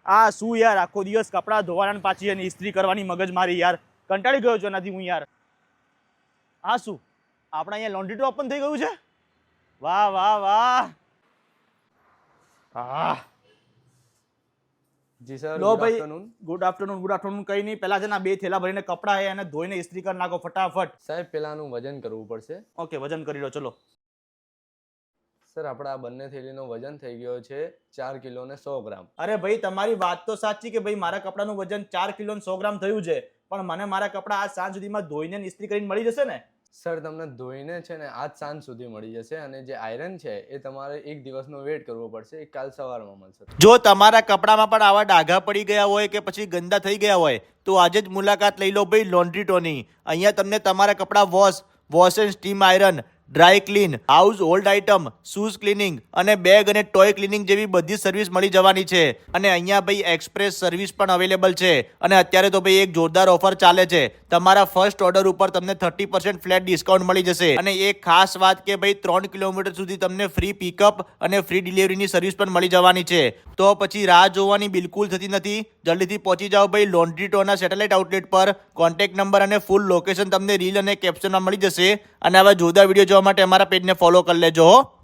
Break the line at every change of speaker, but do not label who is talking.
આ શું યાર, આખો દિવસ કપડાં ધોવાના ને પાછી એની ઇસ્ત્રી કરવાની મગજ મારી યાર, કંટાળી ગયો છું એનાથી હું યાર. આ શું, આપણે અહીંયા લોન્ડ્રી ડ્રોપ પણ થઈ ગયું છે? વાહ વાહ વાહ. હા
જી સર,
લો
ગુડ
ભાઈ,
આફ્ટરનૂન.
Good afternoon. કઈ નહીં, પહેલા છે ને 2 થેલા ભરીને કપડાં છે એને ધોઈને ઇસ્ત્રી કરી નાખો ફટાફટ.
સાહેબ, પેલાનું વજન કરવું પડશે.
ઓકે, વજન કરી લો ચલો.
સર, આપણા આ બંને થેલીનો વજન થઈ ગયો છે 4 કિલો ને 100 ગ્રામ.
અરે ભાઈ, તમારી વાત તો સાચી કે ભાઈ મારા કપડાનું વજન 4 કિલો ને 100 ગ્રામ થયું છે, પણ મને મારા કપડાં આજ સાંજ સુધીમાં ધોઈને ને ઇસ્ત્રી કરીને મળી જશે ને?
સર, તમને ધોઈને છે ને આજ સાંજ સુધી મળી જશે, અને જે આયરન છે એ તમારે 1 દિવસનો વેટ કરવો પડશે, એ કાલ સવારમાં મળશે.
જો તમારા કપડામાં પણ આવા ડાઘા પડી ગયા હોય કે પછી ગંદા થઈ ગયા હોય તો આજે જ મુલાકાત લઈ લો ભાઈ લોન્ડ્રી ટોની. અહીંયા તમને તમારા કપડાં wash and steam iron, dry clean, house hold item, shoes cleaning અને બેગ અને ટોય ક્લિનિંગ જેવી બધી સર્વિસ મળી જવાની છે. અને અહીંયા ભાઈ એક્સપ્રેસ સર્વિસ પણ અવેલેબલ છે. અને અત્યારે તો ભાઈ એક જોરદાર ઓફર ચાલે છે, તમારા ફર્સ્ટ ઓર્ડર ઉપર તમને 30% ફ્લેટ ડિસ્કાઉન્ટ મળી જશે. અને એક ખાસ વાત કે ભાઈ 3 કિલોમીટર સુધી તમને ફ્રી પિકઅપ અને ફ્રી ડિલિવરીની સર્વિસ પણ મળી જવાની છે. તો પછી રાહ જોવાની બિલકુલ થતી નથી, જલ્દીથી પહોંચી જાઓ ભાઈ લોન્ડ્રી ટોના સેટેલાઇટ આઉટલેટ પર. કોન્ટેક્ટ નંબર અને ફૂલ લોકેશન તમને રીલ અને કેપ્શનમાં મળી જશે. અને આવા જોરદાર વિડીયો જોવા માટે અમારા પેજને ફોલો કરી લેજો.